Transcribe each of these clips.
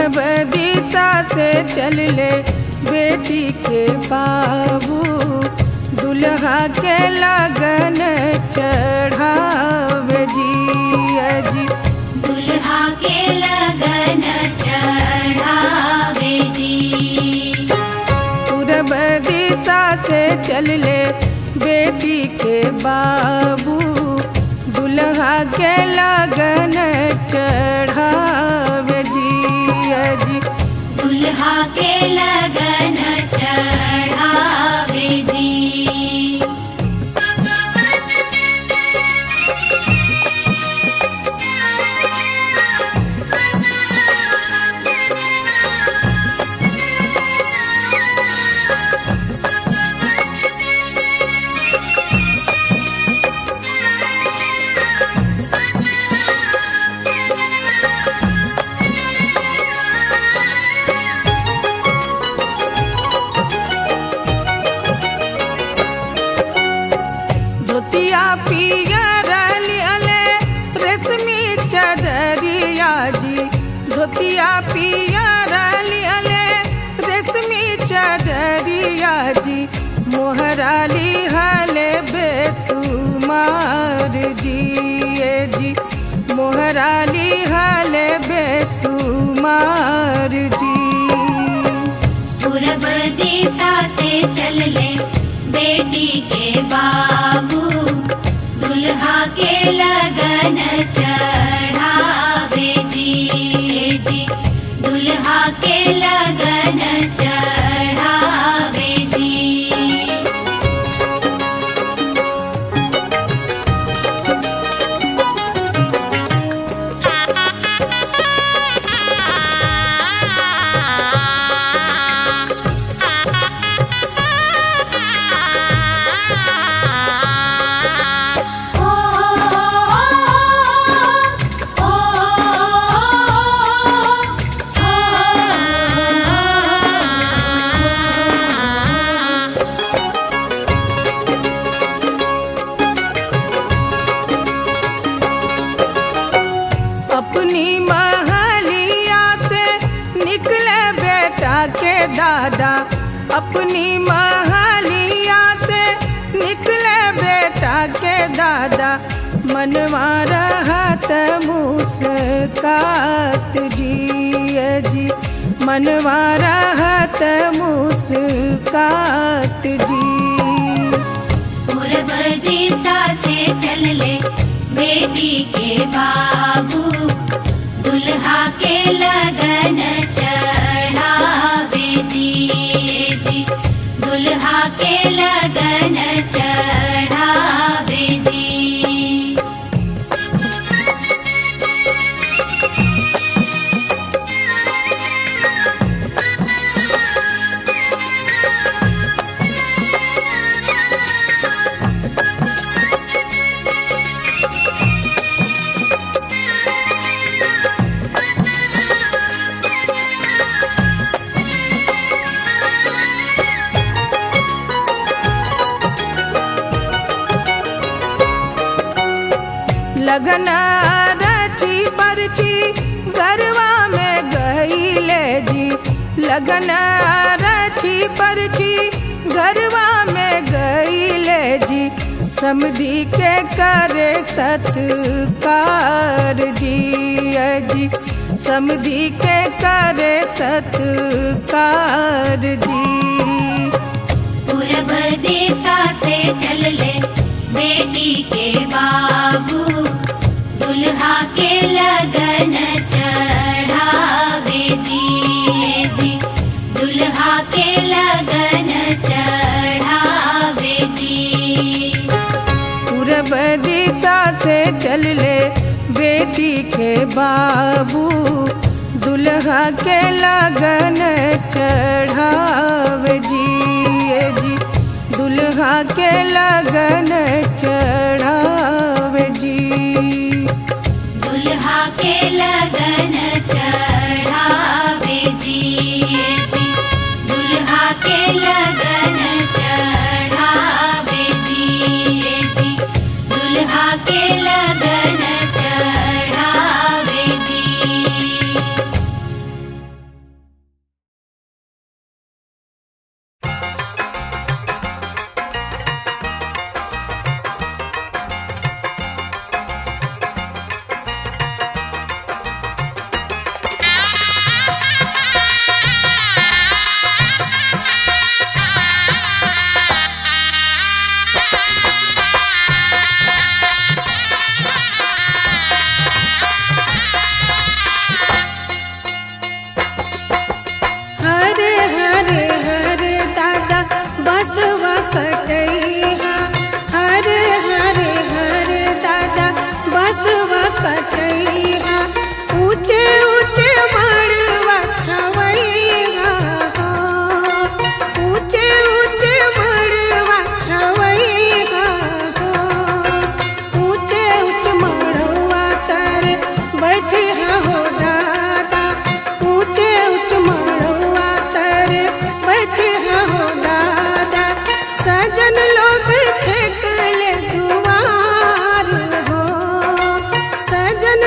पूरब दिशा से चल ले बेटी के बाबू, दुल्हा के लगन चढ़ावे जी अजी। दुल्हा के लगन चढ़ावे जी। पूरब दिशा से चल ले बेटी के बाबू, दुल्हा के लगन चढ़ावे जी अजी। दुल्हा के लगन चढ़ावे जी। धोतिया पियर लियले रेशमी चदरिया जी, धोतिया पियर लियले रेशमी चदरिया जी। मोहरा लिहले बेसुमार जी जी, मोहरा लिहले बेसुमार जी। पूरब दिशा से चल ले बेटी के बाबू, दुल्हा के लगन चढ़ावे जी जी। दुल्हा के लगन चढ़ावे जी। अपनी महलिया से निकले बेटा के दादा, अपनी महलिया से निकले बेटा के दादा। मनवा रहत मुस्कात जी जी, मनवा रहत मुस्कात जी। पूरब दिशा से चल ले बेटी के बाबू, दुल्हा के लगन चढ़ावे जी जी। दुल्हा के लगन चढ़ावे जी। लगन रची परची गरवा में गईले जी, लगन रची परची गरवा में गईले जी। समधी के करे सत्कार जी जी, समधी के करे सत्कार जी। पूरब दिशा से चल ले बेटी के बाबू, दुल्हा के लगन चढ़ावे जी जी। दुल्हा के लगन चढ़ावे जी। पूरब दिशा से चल ले बेटी के बाबू, दुल्हा के लगन चढ़ावे जी जी। दुल्हा के लगन चढ़ावे जी। दुल्हा के लगन चढ़ावे जी जी। दुल्हा के लगन चढ़ावे जी जी। दुल्हा के लगन चढ़ावे जी। बसवा कटैया हरे हरे हरे दादा बसवा कटैया ऊंचे ऊंचे मड़वा छवैया ऊंचे ऊंचे मड़वा छवैया ऊंचे ऊंचे मड़वा तर बैठे हो दादा ऊंचे ऊंचे मड़वा तर बैठे हो दादा सजन लोग छेकले दुआर हो सजन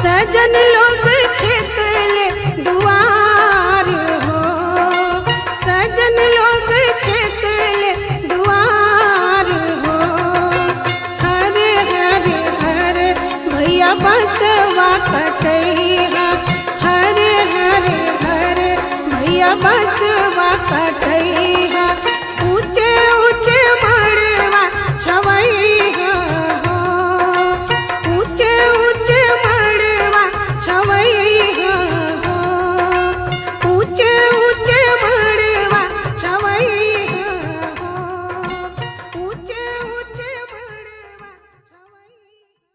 सजन लोग छिकले दुआर हो, सजन लोग छिकले दुआर हो। हरे हरे हरे भैया बसवा कटैया, हरे हरे हरे भैया बसवा कटैया। ऊंचे ऊंचे मड़वा छवैया हो, ऊंचे ऊंचे मड़वा छवैया हो, ऊंचे ऊंचे मड़वा छवैया हो, ऊंचे ऊंचे मड़वा छवैया।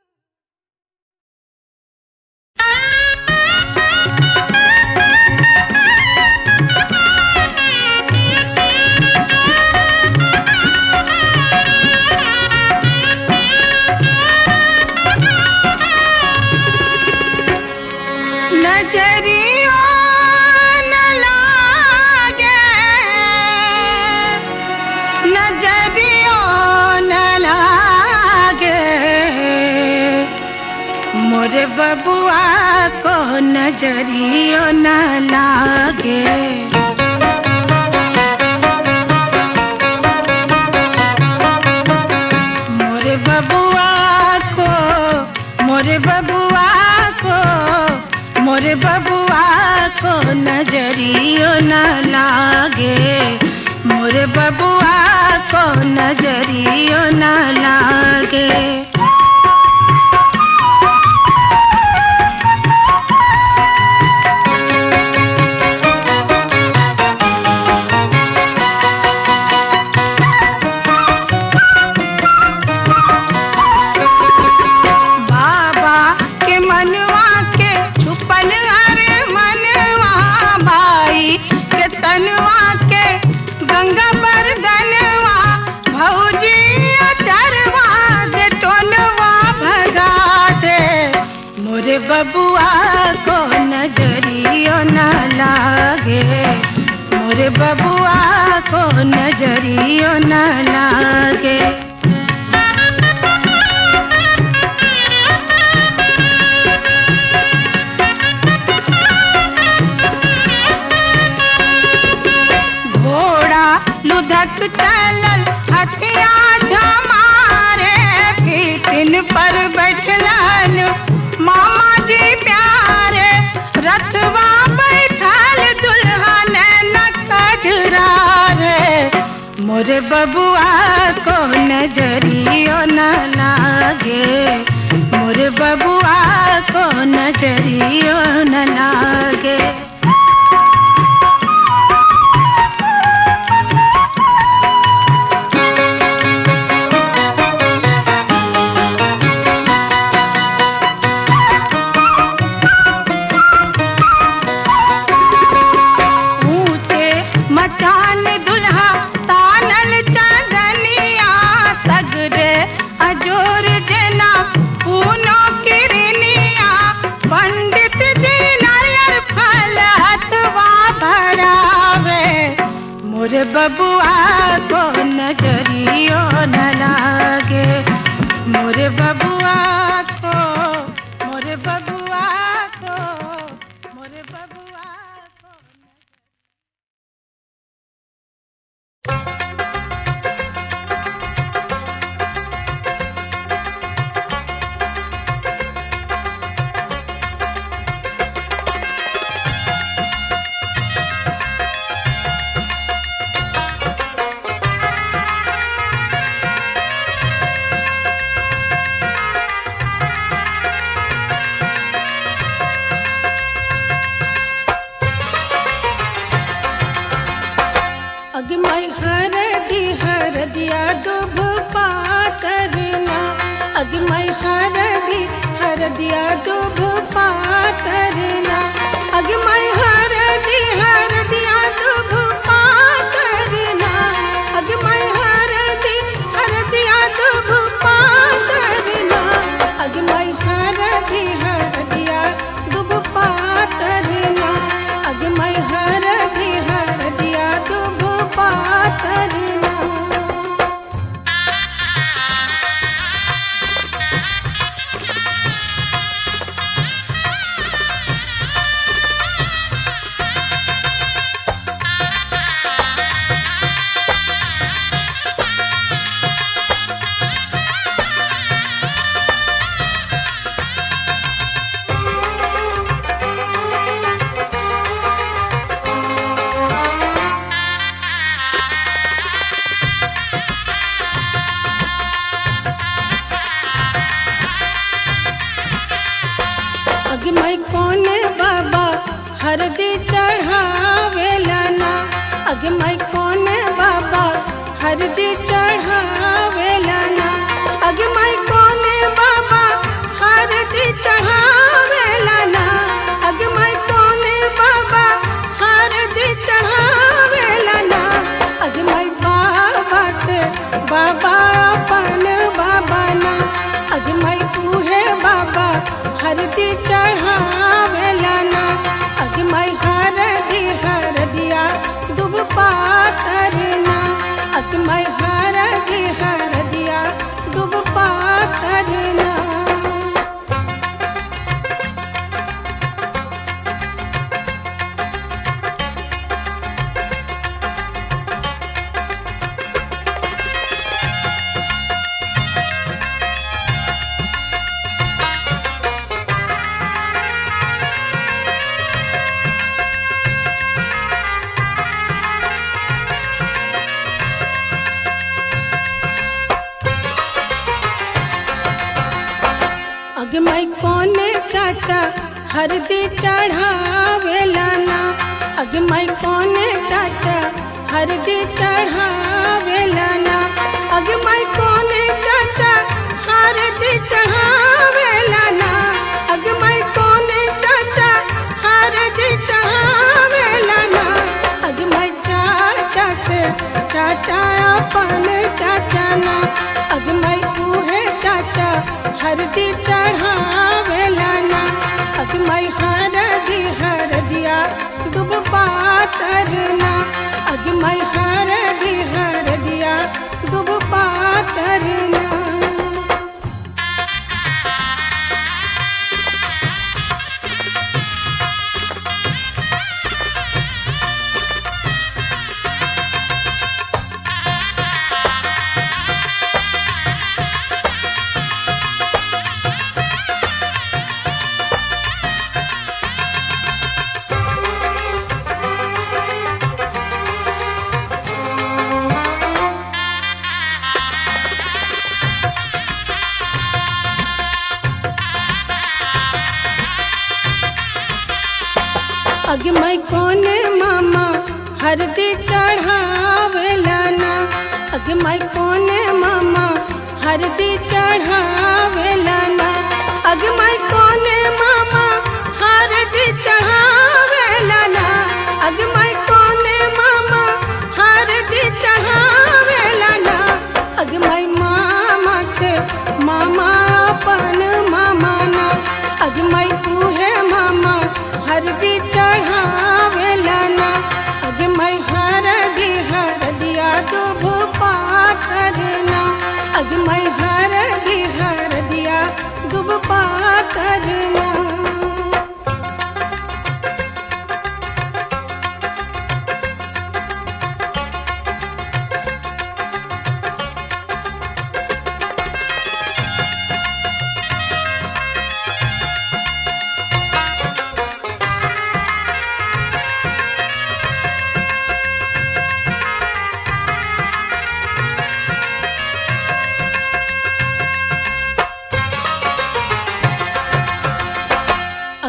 नजरियों न लागे, नजरियों न लागे, मोरे बबुआ को नजरियों न लागे। मोरे बबुआ को, मोरे बबुआ को, मोरे बबुआ को नजरियों न लागे, मोरे बबुआ को नजरियों न लागे। बाबा के मनवा के छुपल अरे मनवा, बाई के तनवा के गंगा बरदनवा, भौजी चरवा दे टोनवा भगा दे। मोरे बबुआ को नजरियों न लागे, मोरे बबुआ को नजरियों न लागे। घोड़ा लुधक चलल हथिया झमारे, पीठिन पर बैठलन मामा जी प्यारे, रथवा बैठल दुल्हन न कजरा रे। मोरे बबुआ को नजरियों न लागे, मोरे बबुआ को नजरियों न लागे। मचान दुल्हा तानल चांदनिया, सगरे अजोर जना पूनो किरनिया, पंडित जी नारियल फल हथवा भरावे। मोरे बबुआ को नजरियों न लागे, मोरे बबुआ को, मोरे बबुआ को, मोरे बबुआ को। हरदी चढ़ावेला ना। अगे माई कोने बाबा हरदी चढ़ावेला ना। अगे माई कोने बाबा हरदी चढ़ावेला ना। अगे माई कोने बाबा हरदी चढ़ावेला ना। अगे माई बाबा से बाबा अपन बाबा ना। अगे माई उहे बाबा हरदी चढ़ावेला ना। अगे माई हरदिया दुब पातर ना। अगे माई हरदिया दुब पातर ना। अगे माई कोने चाचा हरदी चढ़ावेला ना। अगे माई कोने चाचा हरदी चढ़ावेला ना। अगे माई कोने चाचा हरदी चढ़ावेला ना। अगे माई कोने चाचा हरदी चढ़ावेला ना। अगे माई चाचा से चाचा अपन चाचा ना। अगे माई उहे चाचा हरदी चढ़ावेला ना। अगे माई हरदिया दुब पातर ना। अगे माई हरदिया दुब पातर ना। अगे माई कोने मामा हरदी चढ़ावेला ना। अगे माई कोने मामा हरदी चढ़ावेला ना। अगे माई कोने मामा हरदी चढ़ावेला ना। अगे माई कोने मामा हरदी चढ़ावेला ना। अगे माई मामा से मामा अपन मामा ना। अगे माई उहे मामा हरदी चढ़ावेला ना। अगे माई हरदिया दुब पातर ना। अगे माई हरदिया दुब पातर ना।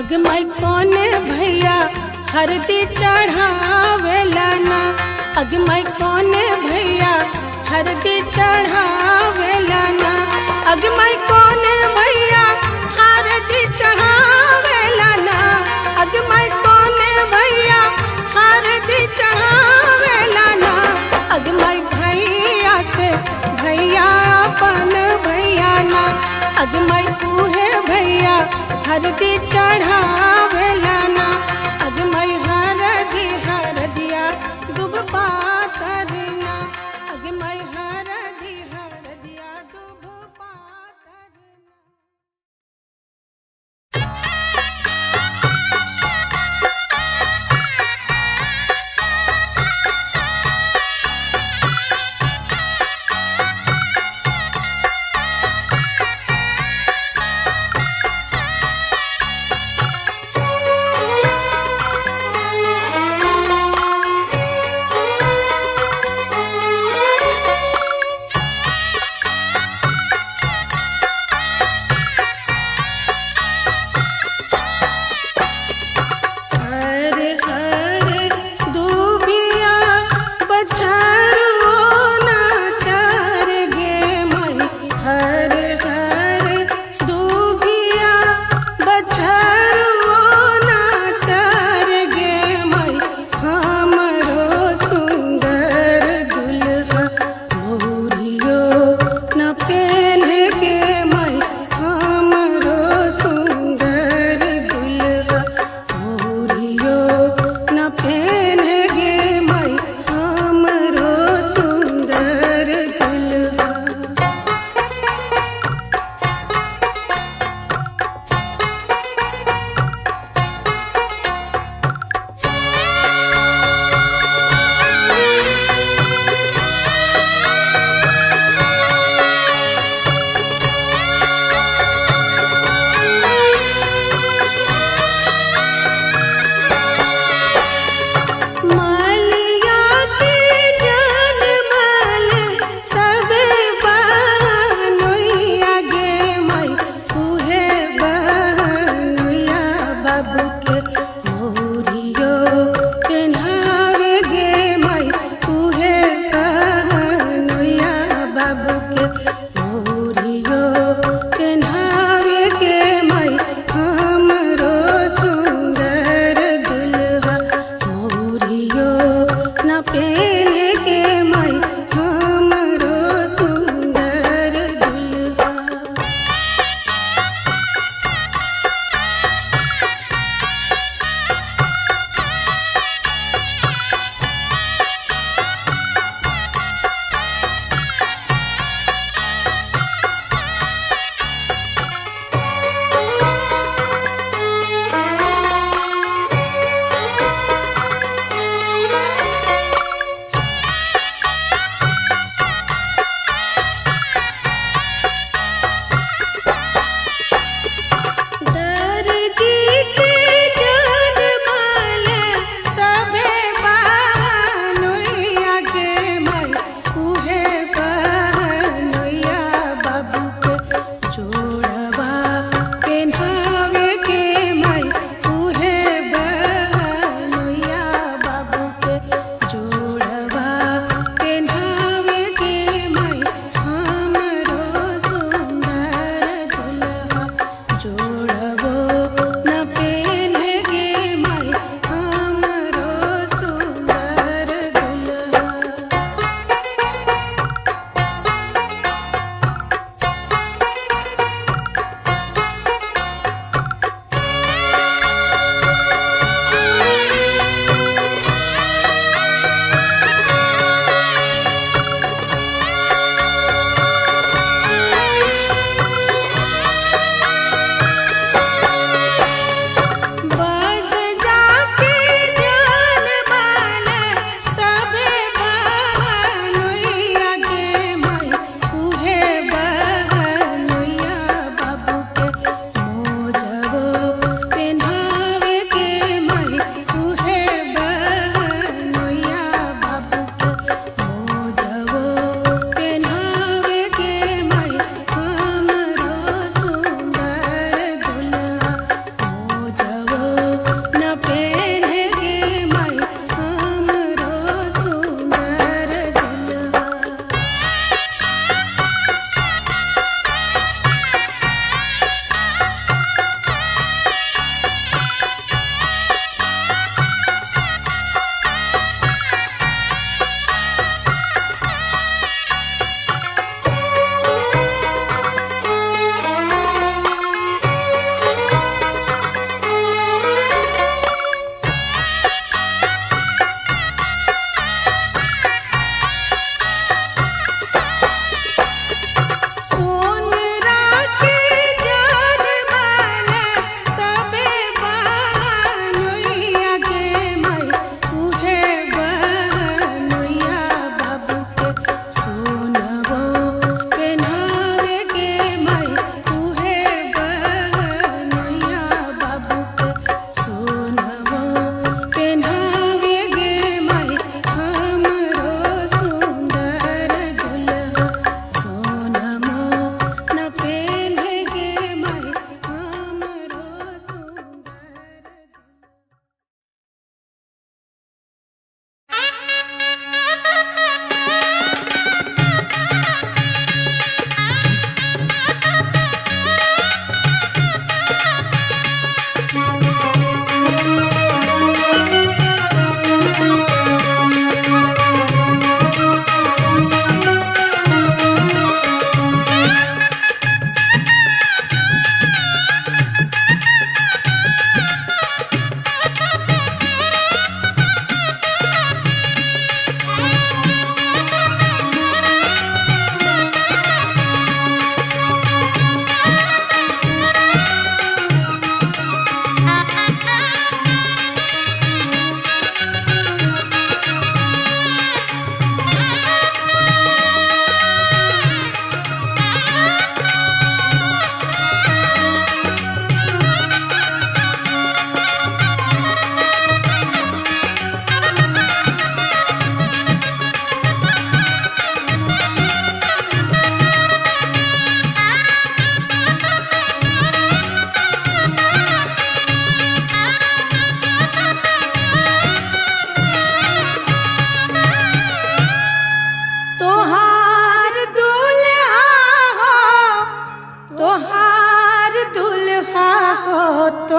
अगे माई कोने भैया हरदी चढ़ावेला ना। अगे माई कोने भैया हरदी चढ़ावेला ना। अगे माई कोने भैया हरदी चढ़ावेला ना। अगे माई कोने भैया हरदी चढ़ावेला ना। अगे माई भैया से भैया अपन भैया ना। अगे माई उहे भैया हरदी चढ़ावेला ना। अगे माई हरदिया दुब पातर ना। अगे माई हरदिया दुब पातर ना। बाबू के मोरियो पहनावे के माई हमरो सुंदर दुल्हा मोरियो न पहने के माई हमरो सुंदर दुल्हा।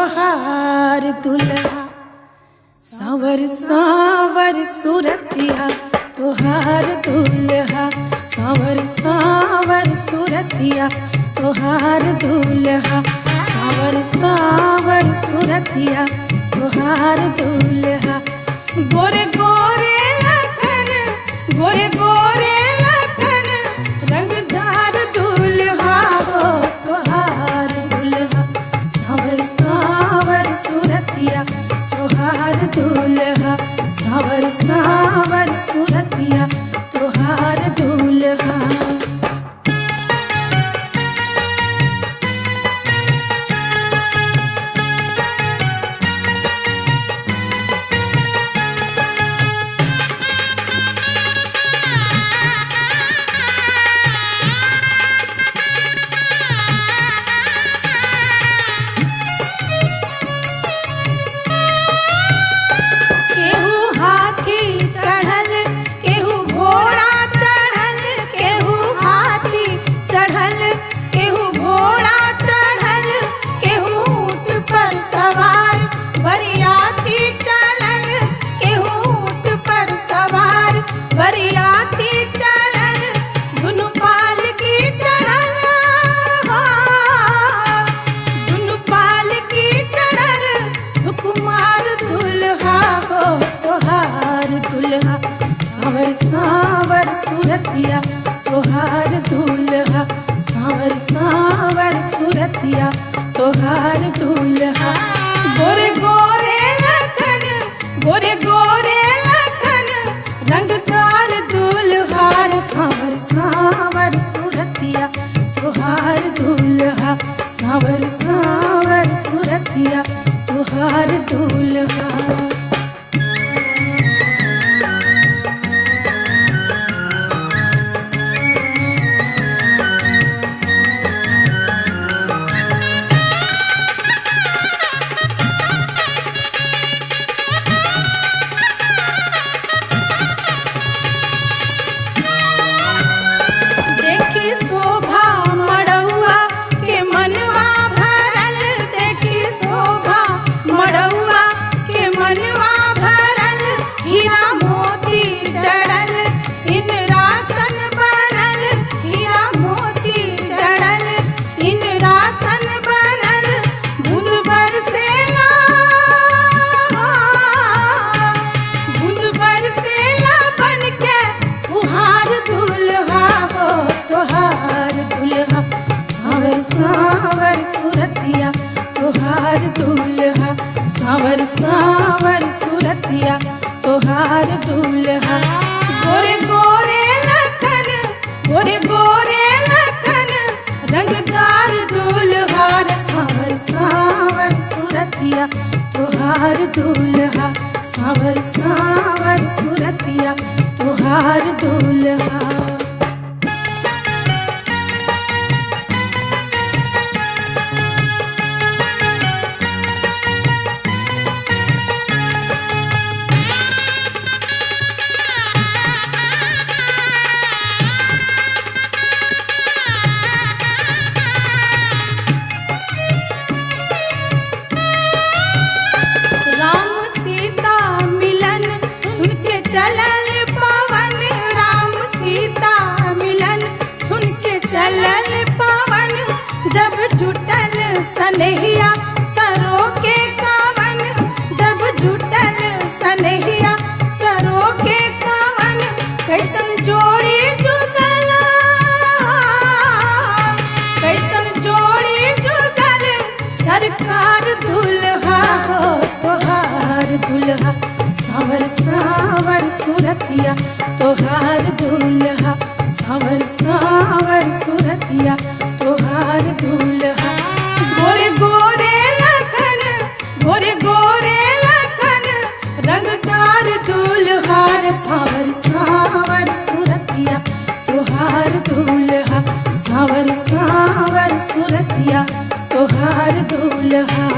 तोहार दुल्हा सावर सावर सूरतिया तोहार दुल्हा सावर सावर सूरतिया तोहार दुल्हा सावर सावर सूरतिया तोहार दुल्हा गोरे गोरे लखन गोरे गोरे लखन रंगदार दुल्हा हो तोहार दुल्हा सावर सावर सूरतिया तोहार दुल्हा सावर सावर सूरतिया तोहार दुल्हा बरियाती चढ़ल दुनु पाल की चढ़ल दुनु पाल की चढ़ल सुकुमार दुल्हा हो तोहार दुल्हा सावर सावर सूरतिया तोहार दुल्हा सावर सावर सूरतिया तोहार दुल्हा गोरे गोरे लखन गोरे गोरे रंगदार दुल्हार सावर सावर सूरतिया तोहार दुल्हा सावर सावर सूरतिया तोहार दुल्हा सावर सूरतिया तोहार दुल्हा सावर सावर सूरतिया तोहार दुल्हा गोरे गोरे लखन गोरे गोरे लखन रंगदार दुल्हार सावर सावर सूरतिया तोहार दुल्हा सावर सावर सूरतिया तोहार दुल्हा चलल पवन राम सीता मिलन सुन के चलल पवन जब जुटल सनहिया तरो के कावन जब जुटल सनहिया तरो के कावन कैसन जोड़ी जुगल कैसन जोड़ी जुगल सरकार दुल्हा हो तोहार दुल्हा सावर सावर सूरतिया तोहार दुल्हा सावर सावर सूरतिया तोहार दुल्हा गोरे गोरे लखन गोरे गोरे लखन रंगदार दुल्हार सावर सावर सूरतिया तोहार दुल्हा सावर सावर सूरतिया तोहार दुल्हा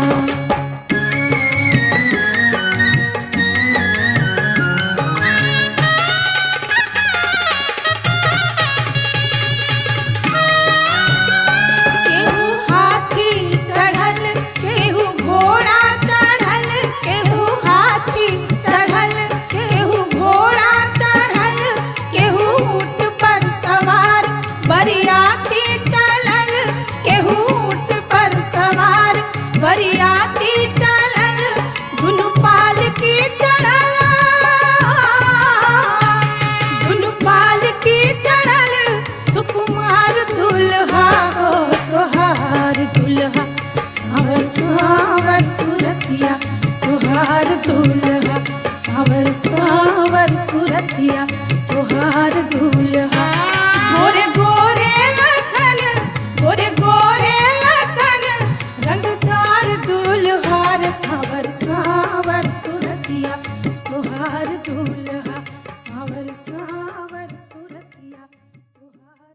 बरियाती चलल केहू ऊंट पर सवार, बरियाती चलल दुनु पाल की चढ़ल, दुनु पाल की चढ़ल सुकुमार दुल्हा हो तोहार दुल्हा सावर सावर सूरतिया, तोहार दुल्हा सावर सावर सूरतिया, तोहार दुल्हा। गोरे गोरे लखन, गोरे गोरे लखन रंगदार दुल्हार सावर सावर सूरतिया, तोहार दुल्हा सावर सावर सूरतिया, तोहार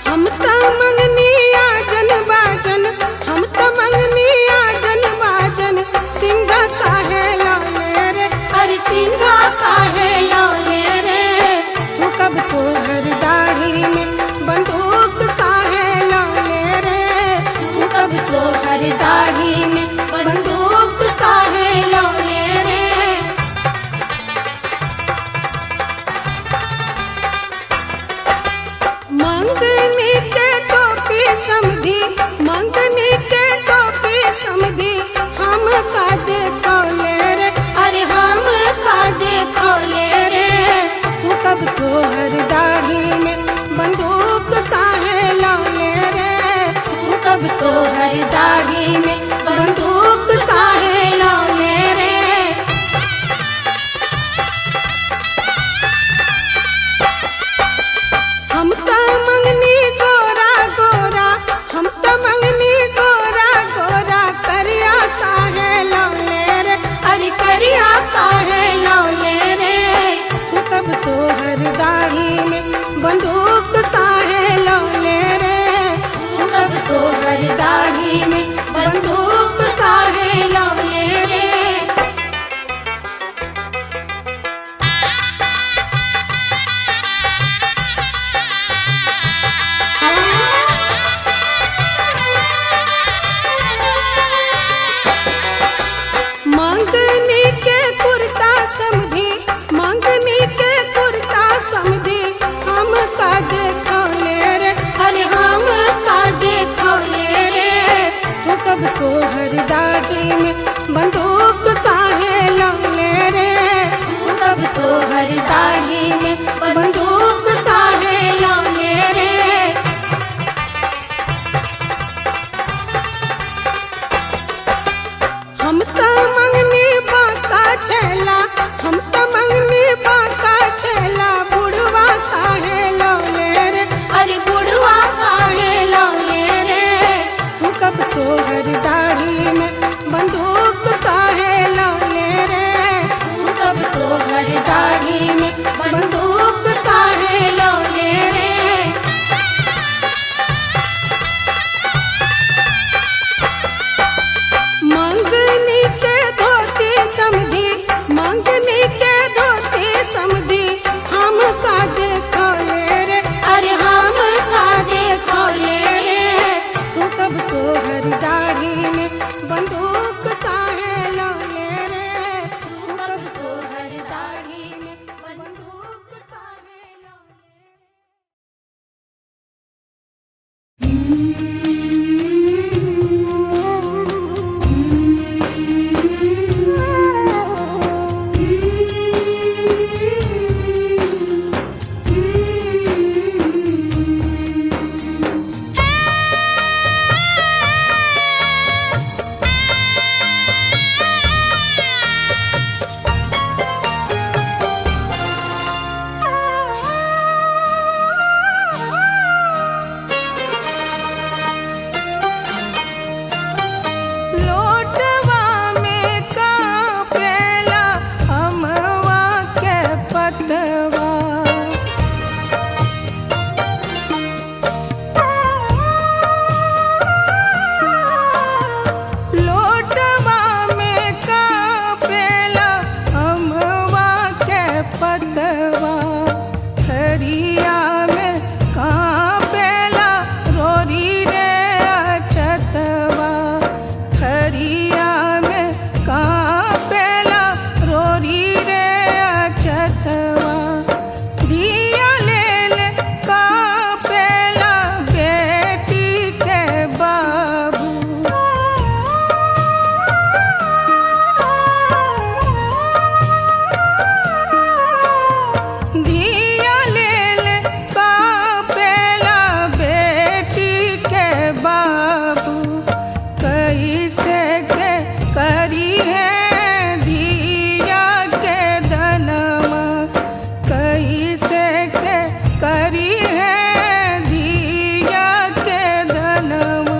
हम त मंगनी आजन बाजन, हम त मंगनी आजन बाजन, सिंगा काहे लौले रे, अरे सिंगा काहे लौले रे, तू कब तोहर दाढ़ी में बंदूक काहे लौले रे, तू कब तोहर दाढ़ी में बंदूक काहे लौले रे। मंगनी के टोपी समधी, मंगनी के टोपी समधी, हम का देखौले रे, अरे हम का देखौले रे, तू कब तोहर दाढ़ी में बंदूक काहे लौले रे, तू कब तोहर दाढ़ी में बंदूक काहे लौले रे। हम त मंगनी गोरा गोरा, हम त मंगनी गोरा गोरा, करिया काहे लौले रे, अरे करिया काहे लौले रे, तू कब तोहर दाढ़ी में बंदूक काहे लौले रे, तू कब तोहर दाढ़ी में बंदूक बाबू कैसे के करी है धिया के धनमा कैसे के करी है धिया के धनमा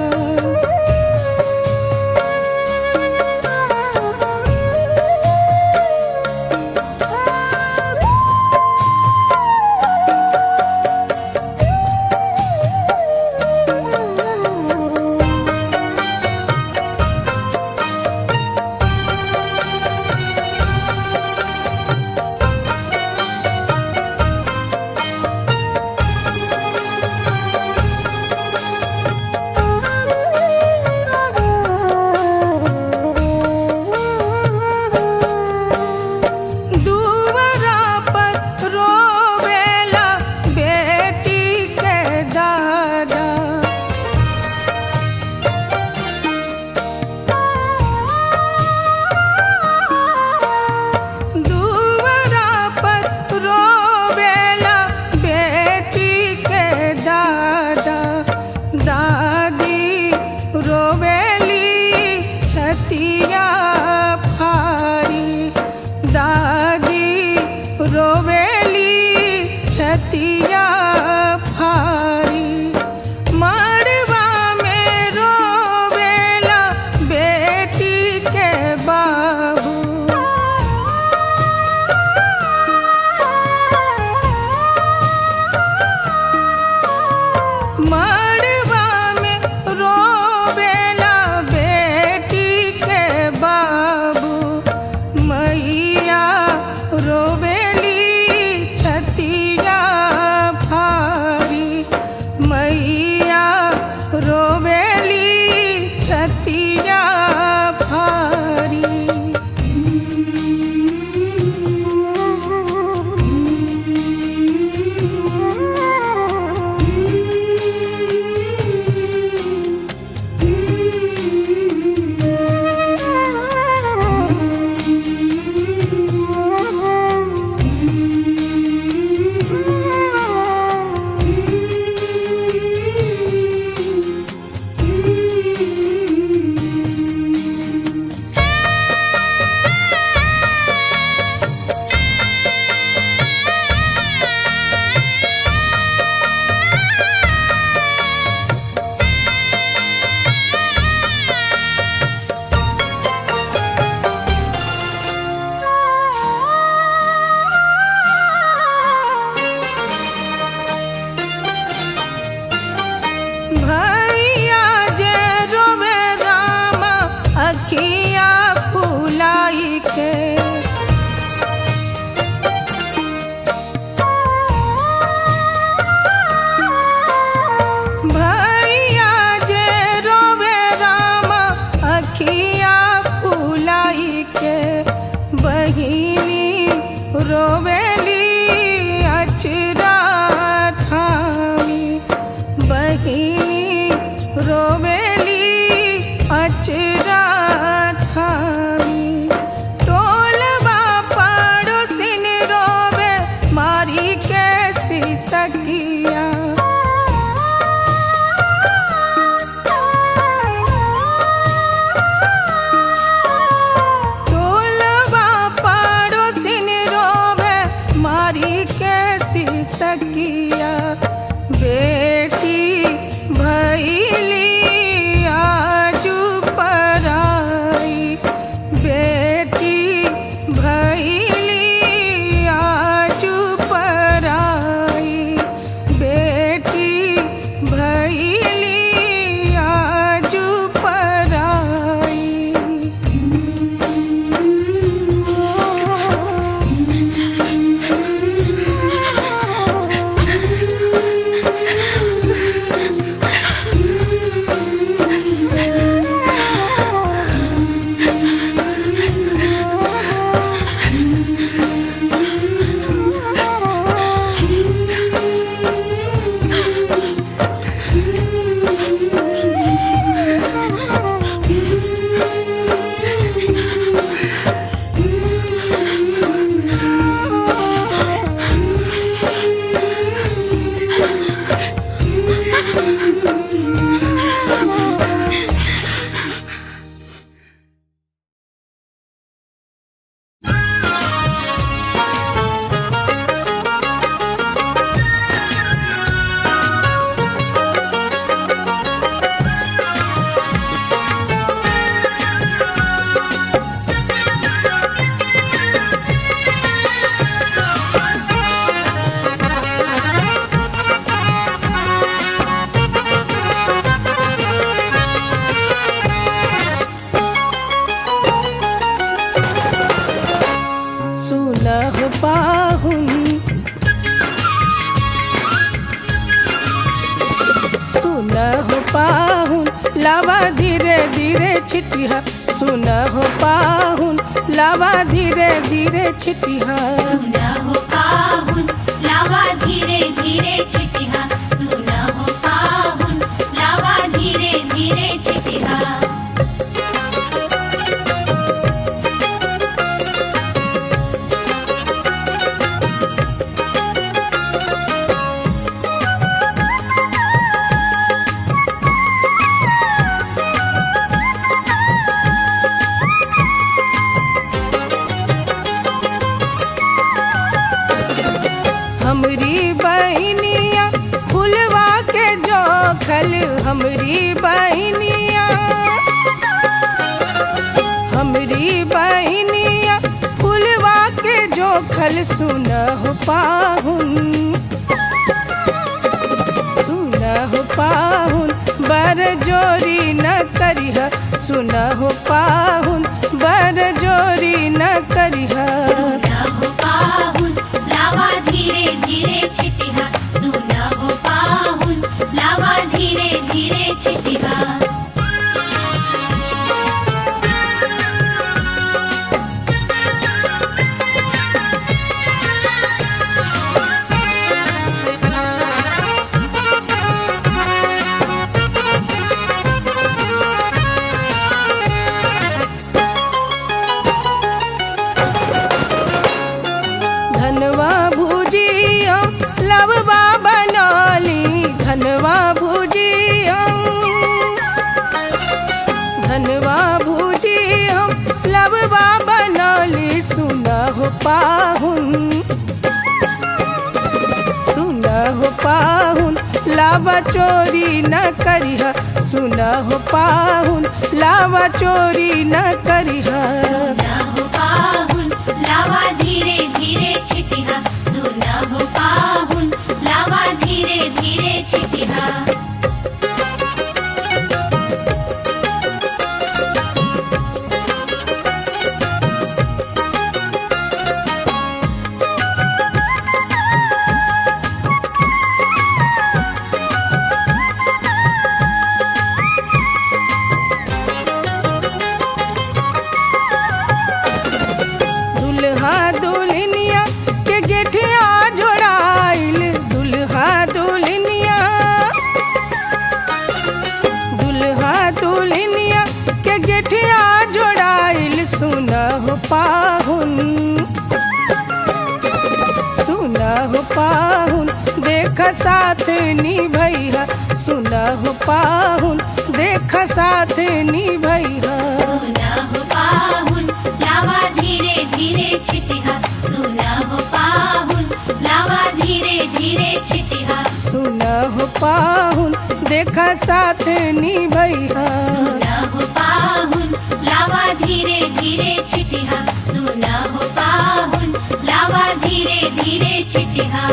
पाहुन लावा धीरे धीरे छिटिहा सुन हो पाहुन लावा धीरे धीरे छिटिहा सुना हो पाहुन लावा धीरे धीरे छिटिहा सुना हो पाहुन लावा धीरे धीरे छिटिहा हमरी बहनिया फुलवा के जोखल हमरी बहनिया फुलवा के जोखल सुन हो पाहुन बर जोरी न करिह सुन हो पाहुन बर जोरी न करिह सुना हो पाहुन लावा धीरे धीरे छिटिहा सुना हो पाहुन लावा धीरे धीरे छिटिहा धनवा भुजिया लववा बनौली धनवा भुजिया लववा बनौली सुन हो पाहुन लावा चोरी न करिह सुन हो पाहुन लावा चोरी न करिह सुना हो पाहुन लावा धीरे धीरे छिटिहा सुना हो पाहुन लावा धीरे धीरे छिटिहा दुल्हा दुल्हनिया के गेठिया जोड़ाइल दुल्हा दुल्हनिया के गेठिया जोड़ाइल सुन हो पाहुन देख साथ निभैया सुन हो पाहुन देख साथ निभैया सुना हो पाहुन लावा धीरे धीरे छिटिहा सुना हो पाहुन लावा धीरे धीरे छिटिहा सुन हो पाहुन देख साथ निभैया सुना हो पाहुन लावा धीरे धीरे छिटिहा सुना हो पाहुन लावा धीरे धीरे छिटिहा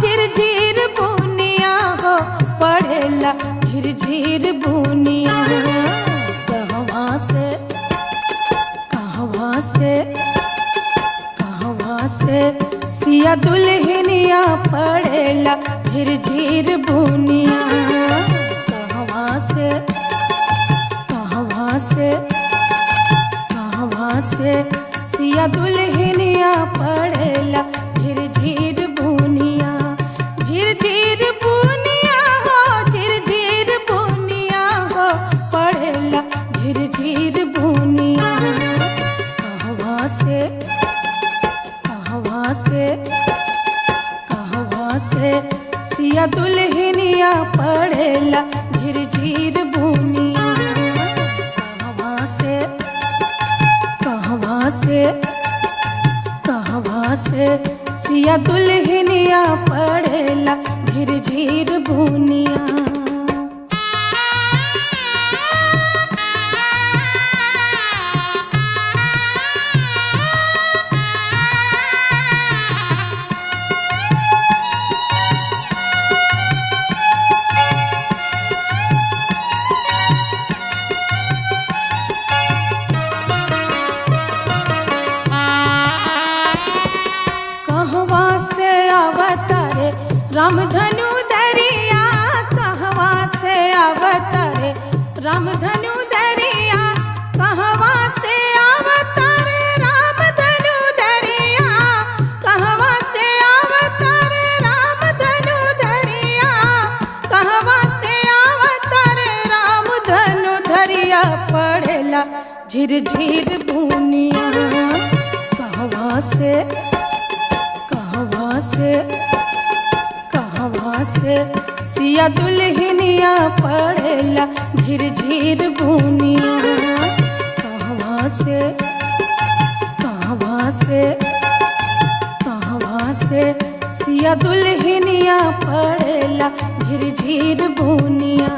झिरझिर बुनिया हो पढ़ेला झिरझिर बुनिया कहवा से सिया दुल्हनिया पढ़ेला झिरझिर बुनिया कहवा से सिया दुल्हनिया पढ़ेला झिरझिर बुनिया हो पढ़ेला झिरझिर बुनिया कहवा से सिया दुल्हनिया पढ़ेला झिरझिर बुनिया कहवा से सिया दुल्हनिया पढ़ेला झिरझिर बुनिया रामधनु दरिया कहवा से अवतरे, रामधनु दरिया कहवा से अवतरे, रामधनु दरिया कहवा से अवतरे, रामधनु दरिया कहवा से अवतरे, रामधनु दरिया पड़ेला झिर झिर बुनिया, कहवा से कहवा से कहवा से सिया दुल्हनिया पड़ेला झिर झिर बुनिया, कहवा से कहवा से कहवा से सिया दुल्हनिया पड़ेला झिर झिर बुनिया।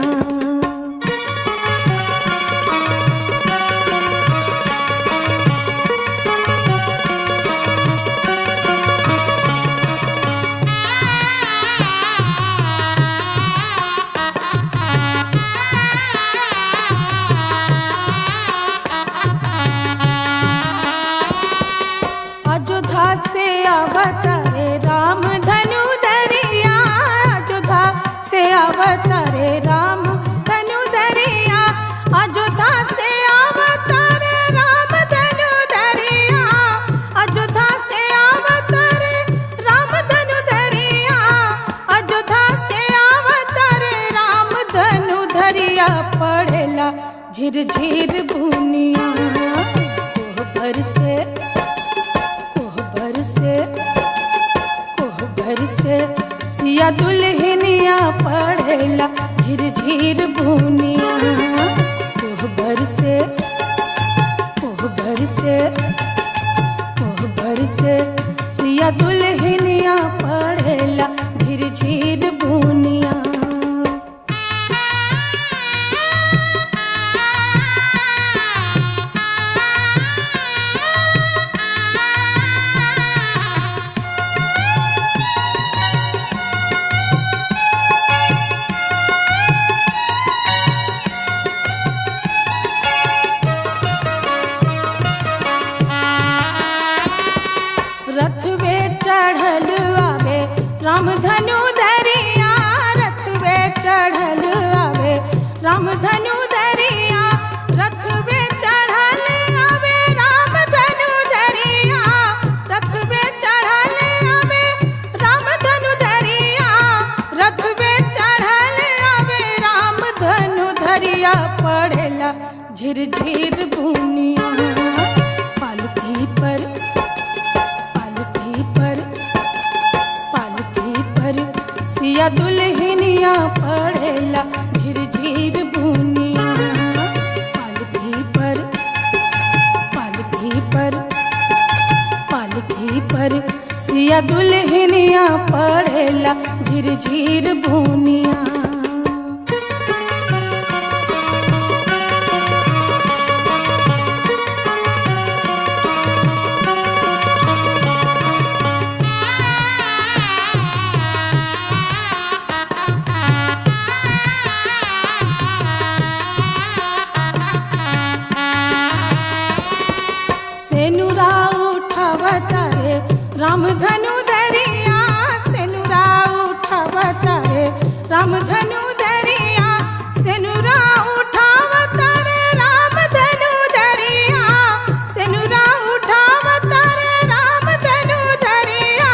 अयोध्या से अवतरे रामधनु दरिया, अयोध्या से अवतरे रामधनु दरिया, अयोध्या से अवतरे रामधनु दरिया, अयोध्या से अवतरे रामधनु दरिया, अयोध्या से अवतरे रामधनु दरिया पड़ेला झिर झिर बुनिया, कोहबर से कोहबर से सिया दुल्हनिया पड़ेला झिर झिर बुनिया, कोहबर से कोहबर से कोहबर से सिया दुल्हनिया पड़ेला झिर झिर बुनिया। रथ वे चढ़ल आवे रामधनु दरिया, रथ वे चढ़ल आवे रामधनु दरिया, रथ वे चढ़ल आवे रामधनु दरिया, रथ वे चढ़ल आवे रामधनु दरिया, रथ वे चढ़ल आवे रामधनु दरिया पड़ेला झिर झिर बुनिया, पालकी पर सिया दुल्हनिया पड़ेला झिर झिर बुनिया, पालकी पर सिया दुल्हनिया पड़ेला झिर झिर बुनिया। सेनुरा उठावतारे रामधनु दरिया, सेनुरा उठावतारे रामधनु दरिया, सेनुरा उठावतारे रामधनु दरिया, सेनुरा उठावतारे रामधनु दरिया,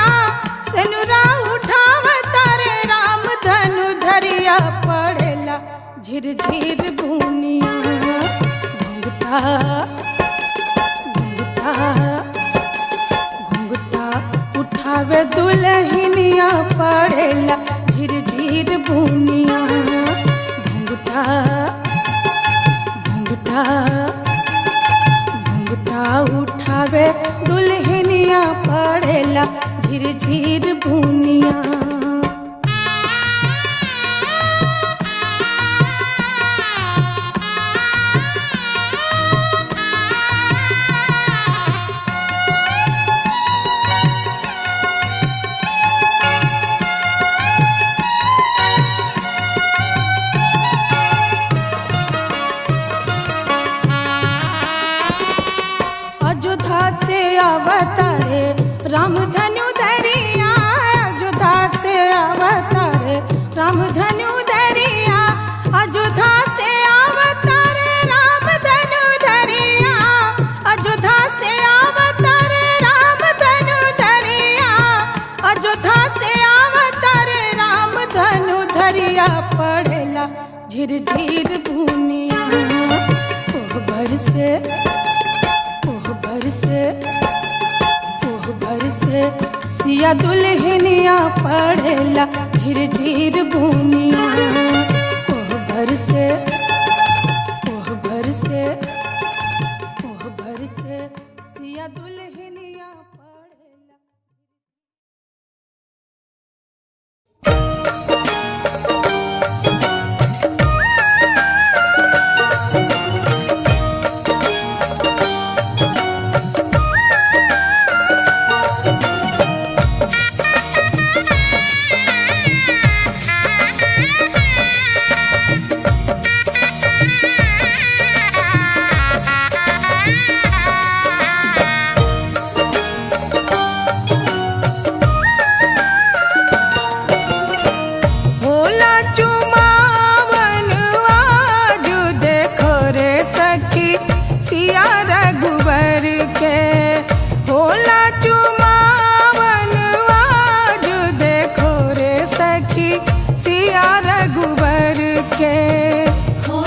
सेनुरा उठावतारे रामधनु दरिया पड़ेला झिर झिर बुनिया, घुंघटा उठावे दुल्हनिया पड़ेला झिर झिर बुनिया, घुंघटा उठावे दुल्हनिया पड़ेला झिर झिर बुनिया। रामधनु धरिया अयोध्या से अवतार रामधनु धरिया अयोध्या से अवतार रामधनु धरिया अयोध्या से अवतार रामधनु धरिया पड़ेला झिरझिर भूनिया ओह बरसे सिया दुल्हनिया पड़ेला झिरझिर भूनिया ओह बरसे सिया दुल्हनिया पड़ेला। सिया रघुवर के होला चुमावन आज देखो रे सखी सिया रघुवर के होला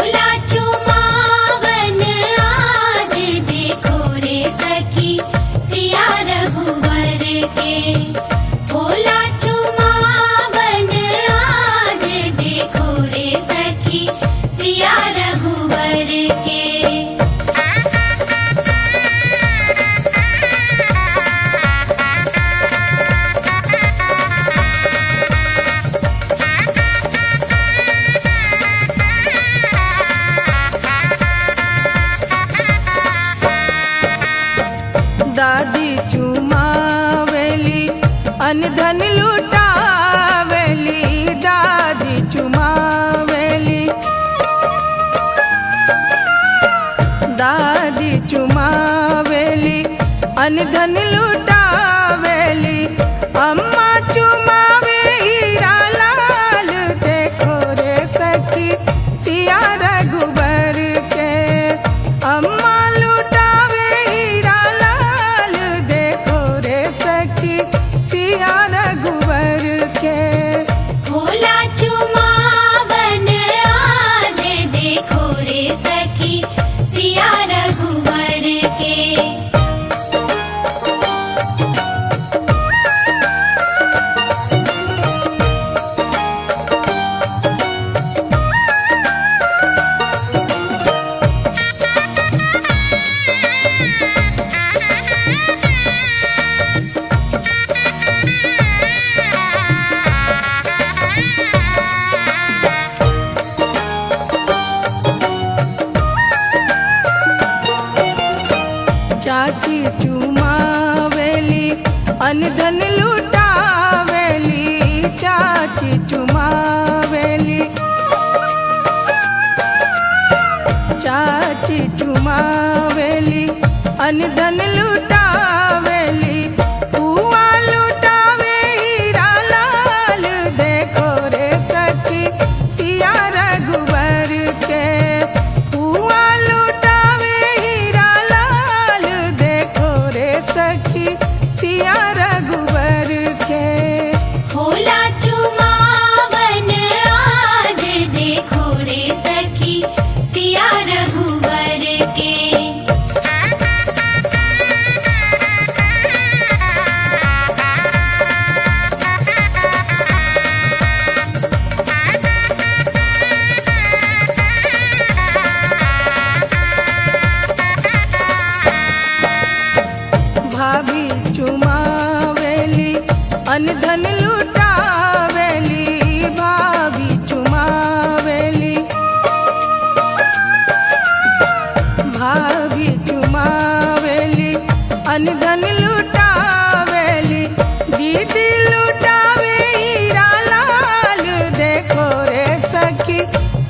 चुमावन आज देखो रे सखी सिया रघुवर के होला चुमावन आज देखो रे सखी सिया रघुवर के। दादी चुमावेली अनधन लुटावेली दादी चुमावेली अनधन लुटावेली अम्मा चुमावे हीरा लाल देखो रे सखी सिया रघुबर के अम्मा लुटावे हीरा लाल देखो रे सखी सिया रघुबर के होला चुमावन आज देखो रे सखी सिया रघुवर के। चाची चुमावेली अनधन लुटावेली चाची चुमावेली चाची चुमावेली अनधन लुटावेली पुआ लुटावे हीरा लाल देखो रे सखी सिया रघुबर के पुआ लुटावे हीरा लाल देखो रे सखी सिया रघुबर के होला चुमावन आज देखो रे सखी सिया रघुवर के। भाभी चुमावेली अनधन लुटावेली भाभी चुमावेली भाभी चुमावेली अनधन लुटावेली दीदी लुटावे हीरा लाल देखो रे सखी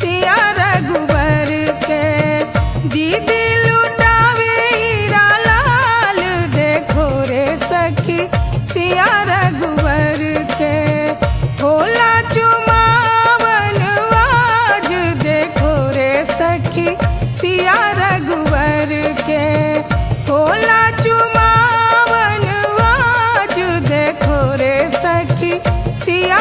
सिया रघुबर के दीदी लुटावे हीरा लाल देखो रे सखी सिया रघुबर के होला चुमा सखी सिया